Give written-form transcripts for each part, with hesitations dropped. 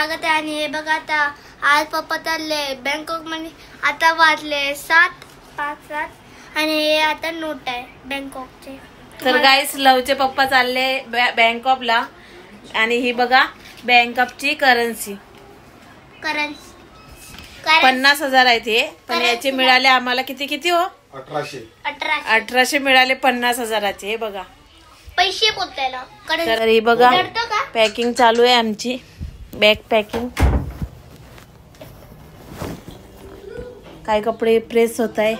स्वागत आहे. आणि हे बघा आता आज पप्पा चालले बँकॉक मध्ये. आता वाजले 7:05 आणि हे आता नोट आहे बँकॉकचे. तर गाईस लवचे पप्पा चालले बँकॉकला आणि ही बघा बँकॉकची करन्सी 50,000 आहे ते. पण याचे मिळाले आम्हाला किती हो 1800 मिळाले 50,000चे. हे बघा पैसे पोचायला. तर हे बघा पॅकिंग चालू आहे आमची बॅग पॅकिंग. काय कपडे प्रेस होत आहे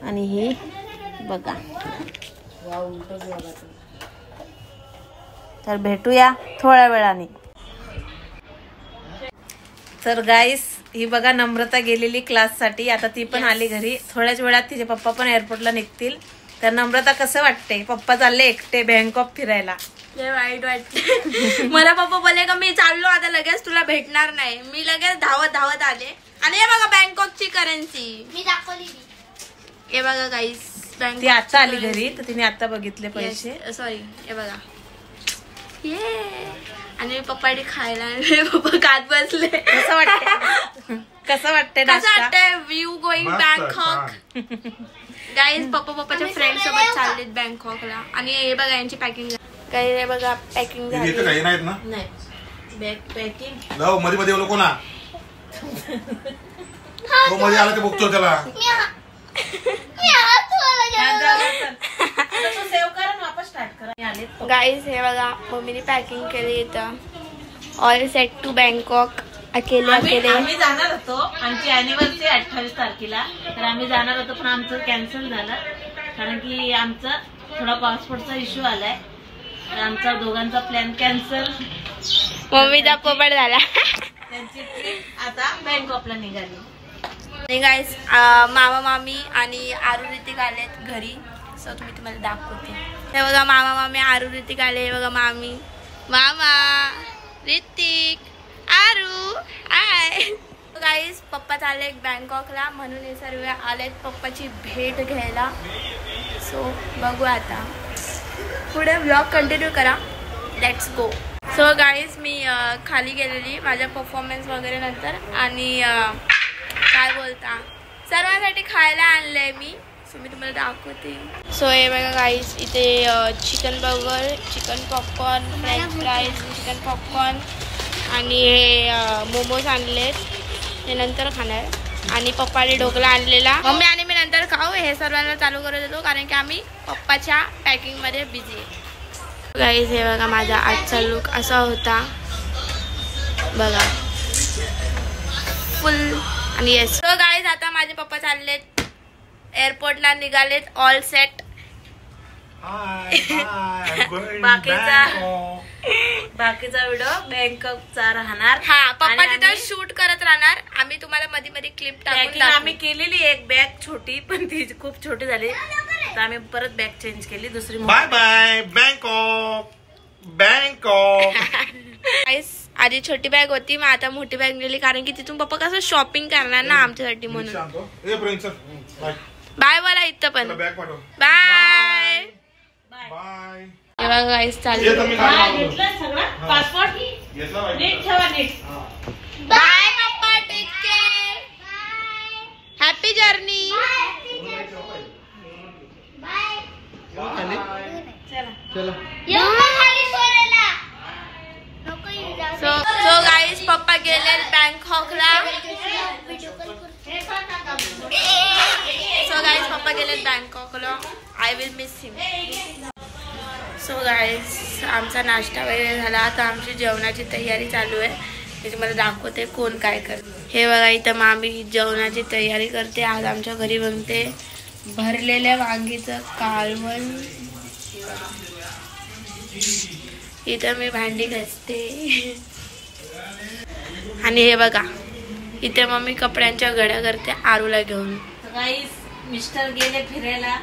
आणि ही बघा. तर भेटूया थोड्या वेळाने. तर गाईस ही बघा नम्रता गेलेली क्लाससाठी. आता ती पण आली घरी. थोड्याच वेळात तिचे पप्पा पण एअरपोर्टला निघतील. तर नम्रता कसं वाटते पप्पा चालले एकटे बँकॉक फिरायला? वाईट वाटते. मला पप्पा बोलले का मी चाललो आता लगेच तुला भेटणार नाही. मी लगेच धावत आले आणि हे बघा बँकॉकची करन्सी मी दाखवली. हे बघा गाईस ती आता आली घरी तर तिने आता बघितले पैसे. सॉरी हे बघा ये. आणि पप्पाडी खायला पप्पा खात बसले. कसं वाटते व्ह्यू गोईंग बँकॉक. गाईज पप्पाच्या फ्रेंड सोबत चाललेत बँकॉकला. आणि हे बघा यांची पॅकिंग काही हे बघा पॅकिंग झाली. नाही बॅग पॅकिंग मध्ये मध्ये नको ना. मध्ये आला ते बघतो त्याला. गाईज हे बघा मम्मीने पॅकिंग केली. इथं ऑल सेट टू बँकॉक. अकेले आम्ही जाणार होतो. आमची अॅनिव्हर्सरी 28 तारखेला. तर आम्ही जाणार होतो पण आमचं कॅन्सल झालं कारण की आमचा थोडा पासपोर्टचा इश्यू आलाय. तर आमचा दोघांचा प्लॅन कॅन्सल. मम्मीचा पोपट झाला. त्यांची ट्रिप आता बँकॉकला निघाली. गाईस मामा मामी आणि आरू ऋतिक आलेत घरी. सो तुम्ही तुम्हाला दाखवते. हे बघा मामा मामी आरू ऋतिक आले. हे बघा मामी मामा ऋतिक आरू हाय. गाईस पप्पा चालले बँकॉकला म्हणून हे सर्व आलेत पप्पाची भेट घ्यायला. सो बघू आता पुढे व्लॉग कंटिन्यू करा. Let's go. सो गाईज मी खाली गेलेली माझ्या परफॉर्मन्स वगैरे नंतर. आणि काय बोलता सर्वांसाठी खायला आणलंय मी. सो मी तुम्हाला दाखवते. सो हे बघा गाईज इथे chicken burger chicken popcorn French fries chicken popcorn आणि हे मोमोज आणलेत. हे नंतर खाणार. आणि पप्पाने ढोकला आणलेला. मम्मी आणि मी नंतर खाऊ. हे सर्वांना चालू करत होतो कारण की आम्ही पप्पाच्या पॅकिंगमध्ये बिझी आहे. गाईज हे बघा माझा आजचा लुक असा होता बघा फुल. आणि येस सो गाईज आता माझे पप्पा चाललेत एअरपोर्टला निघालेत ऑल सेट. बाकीचा व्हिडिओ बँकॉकचा राहणार. हा पप्पा तिथं शूट करत राहणार. आम्ही तुम्हाला मध्ये मध्ये क्लिप टाकून. आम्ही केलेली एक बॅग छोटी पण ती खूप छोटी झाली तर आम्ही परत बॅग चेंज केली दुसरी. Bye bye Bangkok Bangkok. आधी छोटी बॅग होती मग आता मोठी बॅग नेली कारण की तिथून पप्पा कसं शॉपिंग करणार ना आमच्यासाठी म्हणून. बाय बोला इथं पण बाय बाय. बघा गाईस चालू पासपोर्ट बाय पप्पा take care happy journey. So guys पप्पा गेले बँकॉकला. सो गाईस पप्पा गेले बँकॉकला. I will miss him. So guys आमचा नाश्ता वगैरे झाला. आता आमची जेवणाची तयारी चालू आहे. मी तुम्हाला दाखवते कोण काय करते. हे बघा इथं मामी जेवणाची तयारी करते. आज आमच्या घरी बनते भरलेल्या वांगीचं कालवण. इथं मी भांडी घासते. आणि हे बघा इथे मम्मी कपड्यांच्या घड्या करते आरूला घेऊन. गाईस मिस्टर गेले फिरायला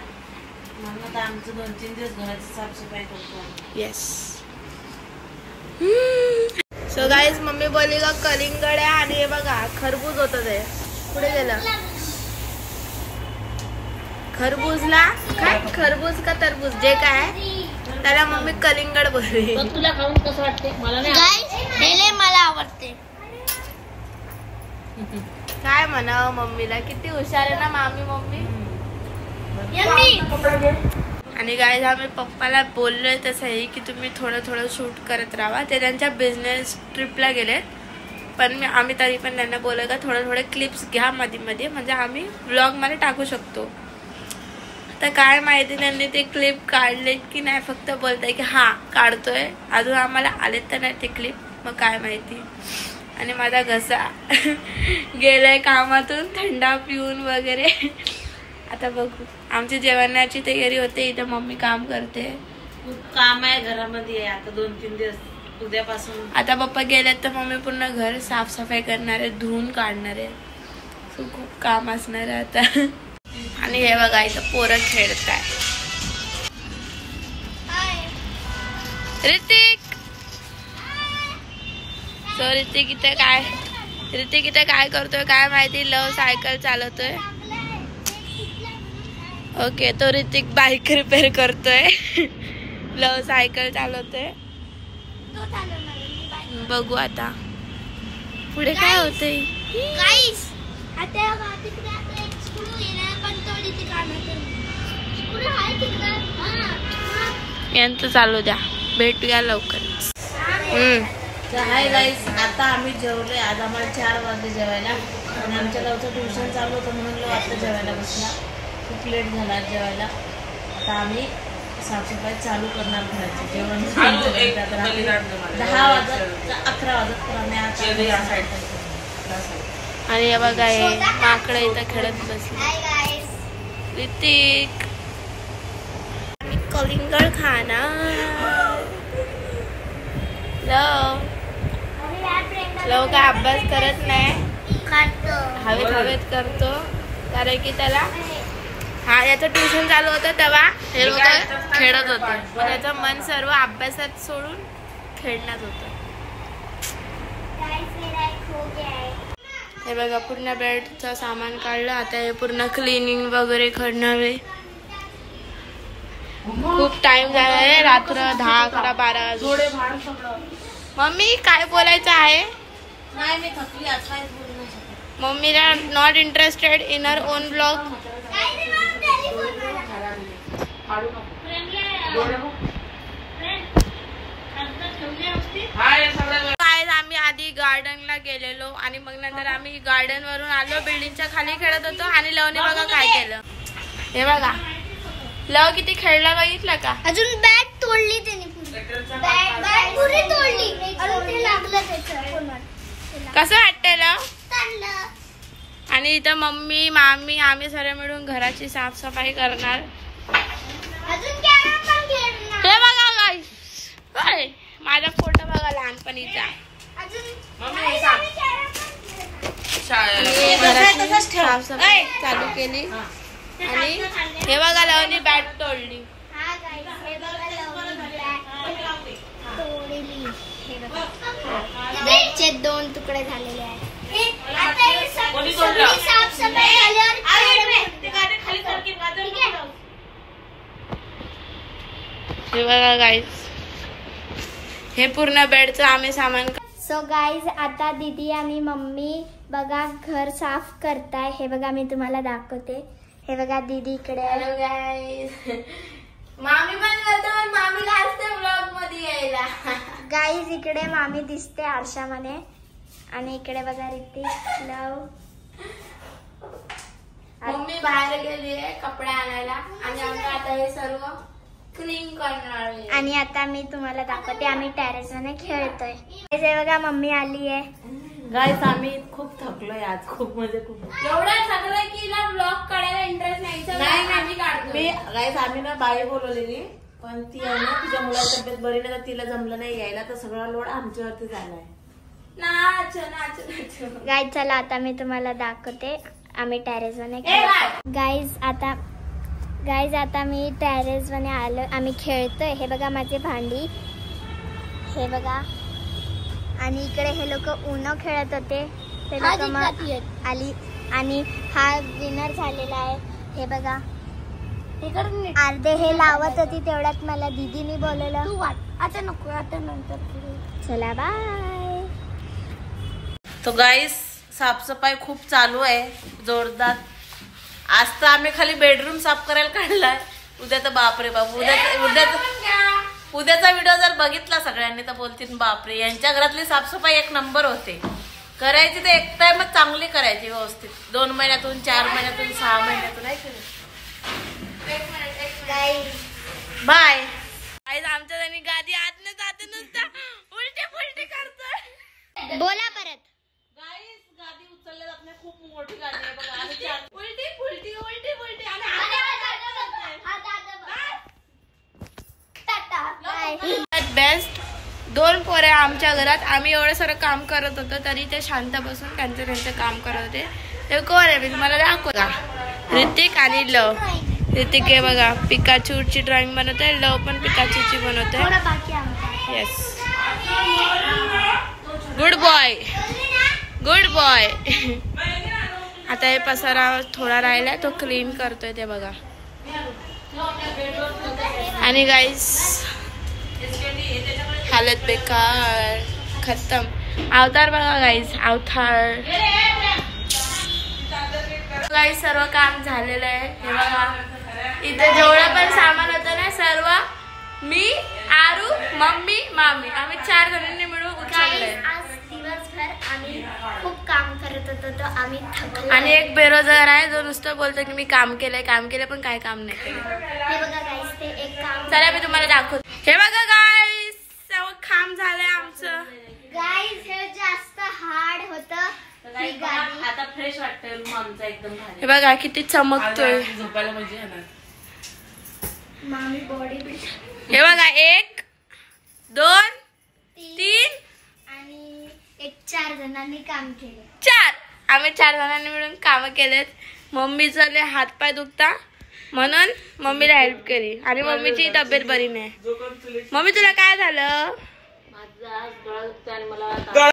म्हणून आमचं 2-3 दिवस घराची साफसफाई करतो. येस. सो गाईस मम्मी बोलली का कलिंगड आहे. आणि हे बघा खरबूज होतं ते पुढे गेलं. खरबूजला काय खरबूज का तरबूज जे काय त्याला मम्मी कलिंगड बोलली. तुला खाऊन कसं वाटते? मला नाही मला आवडते. काय म्हणावं मम्मीला, किती हुशार आहे ना मामी मम्मी. आणि गाईज आम्ही पप्पाला बोललोय तसं आहे की तुम्ही थोडं थोडं शूट करत राहा. ते त्यांच्या बिझनेस ट्रिपला गेलेत, पण आम्ही तरी पण त्यांना बोललो का थोडे क्लिप्स घ्या मध्ये मध्ये, म्हणजे आम्ही व्लॉगमध्ये टाकू शकतो. तर काय माहिती त्यांनी ते क्लिप काढलेत की नाही, फक्त बोलताय की हा काढतोय, अजून आम्हाला आलेत तर नाही ते क्लिप, मग काय माहिती. आणि माझा घसा गेलाय कामातून थंडा पिऊन वगैरे. आता बघू, आमची जेवणाची तयारी होते, इथं मम्मी काम करते. खूप काम आहे घरामध्ये आता 2-3 दिवस उद्यापासून. आता पप्पा गेलेत तर मम्मी पूर्ण घर साफसफाई करणार आहे, धुवून काढणार आहे. खूप काम असणार आहे आता. आणि हे बघा इथं पोरं खेळताय. ऋतिक सो ऋतिक इथे काय करतोय काय माहिती. लव सायकल चालवतोय. ओके, तो ऋतिक बाईक रिपेअर करतोय. लव सायकल चालवतोय. बघू आता पुढे काय होतंय. यांचं चालू द्या, भेटूया लवकर. हाय गाईस, आता आम्ही जेवलोय. आज आम्हाला 4 वाजले जेवायला आणि आमच्या गावचं ट्युशन चालू होतं म्हणून लोक आता जेवायला बसला. खूप लेट झाला जेवायला. आता आम्ही साफसफाई चालू करणार घराची. जेवण 10 वाजत 11 वाजत तर आम्ही आता. आणि हे बघा हे माकडं इथं खेळत बसले. ऋतिक कलिंगड खाणार. लव काय अभ्यास करत नाही, हवेत करतो, कारण की त्याला याचं ट्युशन चालू होतं तेव्हा हे लोक खेळत होते, पण त्याचं मन सर्व अभ्यासात सोडून खेळण्यात होतं. हे बघा पूर्ण बेडचं सामान काढलं. आता हे पूर्ण क्लिनिंग वगैरे करणार आहे. खूप टाइम झाला आहे, रात्र 10, 11, 12. मम्मी काय बोलायचं आहे. नाही मी थकली आज, काहीच बोलू नाही शकत. मम्मीला not interested in her own blog. आम्ही आधी गार्डनला गेलेलो आणि मग नंतर आम्ही गार्डन वरून आलो, बिल्डिंगच्या खाली खेळत होतो. आणि लवने बघा काय केलं. हे बघा लव किती खेळला बघितलं का. अजून बॅट तोडली त्याने, बॅट पुरी तोडली. अजून ते लागलं त्याचं. कसं वाटतंय लव. आणि इथं मम्मी मामी आम्ही सर्व मिळून घराची साफसफाई करणार. हे बघा गाईस, माझा फोटो बघा लहानपणीचा. घराची साफसफाई चालू केली आणि हे बघा लवनी बॅट तोडली. बॅटचे 2 तुकडे झालेले आहेत. हे बघा गाईस, हे पूर्ण बेडचं आम्ही सामान. सो गाईज आता दीदी आणि मम्मी बघा घर साफ करताय. हे बघा मी तुम्हाला दाखवते. हे बघा दीदी इकडे. हॅलो गाईस, मामी पण करतो, पण मामीला असते ब्लॉग मध्ये यायला. गाईज इकडे मामी दिसते आरशामध्ये आणि इकडे बघा ऋतिक, लव. मम्मी बाहेर गेली आहे कपडे आणायला आणि आम्ही आता हे सर्व क्लीन करणार आहे. आणि आता मी तुम्हाला दाखवते आम्ही टेरेसने खेळतोय. हे बघा मम्मी आली आहे. गाईस आम्ही खूप थकलोय आज, खूप म्हणजे खूप. एवढं थकलोय की ना ब्लॉग काढायला इंटरेस्ट नाही. आम्ही काढतो. गाईस आम्ही ना बाई बोलवलेली, पण ती आहे ना तिच्या मुलाची तब्येत बरी नाही तर तिला जमलं नाही यायला, तर सगळा लोड आमच्यावरती झालाय. नाच. गाईज चला आता मी तुम्हाला दाखवते आम्ही टेरेसने. गाईज आता मी टेरेसने आलो, आम्ही खेळतोय. हे बघा माझी भांडी, हे बघा. आणि इकडे हे लोक उनो खेळत होते, ते लोक आली आणि हा विनर झालेला आहे. हे बघा अर्धे हे लावत होती तेवढ्यात मला दीदीने बोलवलं. तू वाट आता नको, आता नंतर. चला बाय. तो गाईस साफसफाई खूप चालू आहे जोरदार. आज तर आम्ही खाली बेडरूम साफ करायला काढलाय. उद्या तर बापरे बाप, उद्याचा व्हिडिओ जर बघितला सगळ्यांनी तर बोलतील बापरे यांच्या घरातली साफसफाई एक नंबर होते. करायची तर एक टाइमच चांगली करायची व्यवस्थित. 2 महिन्यातून 4 महिन्यातून 6 महिन्यातून आहे की बाय. आमच्या त्यांनी गादी आत न जाते नुसता उलटे पुलटे करतोय. बोला परत. गाईस गादी उचलल्या जात नाही, खूप मोठी गादी आहे बघा. उलटी पुलटी उलटी पुलटी बेस्ट. 2 पोरे आमच्या घरात. आम्ही एवढं सारं काम करत होतो तरी ते शांत बसून त्यांचं काम करत होते. ते कोण आहे मी तुम्हाला दाखवता. ऋतिक आणि लव. ऋतिक हे बघा पिकाचूची ड्रॉइंग बनवतोय, लव पण पिकाचूची बनवतोय. Yes, good boy good boy. आता हे पसारा थोडा राहिलाय तो क्लीन करतोय ते बघा. आणि गाईस हालत बेकार खतम. अवतार बघा गाईस, अवतार. गाईस सर्व काम झालेलं आहे. हे बघा इथे जेवढं पण सामान होतं ना सर्व मी, आरू, मम्मी, मामी आम्ही 4 जणांनी मिळून उचललंय. आज दिवसभर आम्ही खूप काम करत होतो तर आम्ही थकलो. आणि एक बेरोजगार आहे जो नुसतं बोलतो की मी काम केलंय पण काय काम नाही केलं. हे बघा गाईस ते एक काम. चला मी तुम्हाला दाखवतो. हे बघा गाईस सर्व काम झालंय आमचं. गाईस हे जास्त हार्ड होतं. ही गाडी आता फ्रेश वाटतंय रूम आमचा एकदम भारी. हे बघा किती चमकतोय. झोपायला मजा येणार. मामी बॉडी हे बघा 1 2 3 आणि 4 जणांनी काम केले. 4 आम्ही 4 जणांनी मिळून काम केलेत. मम्मीचा लय हातपाय दुखता म्हणून मम्मीला हेल्प केली. आणि मम्मीची तब्येत बरी नाही. मम्मी तुला काय झालं? माझा आज डोळा दुखतोय आणि मला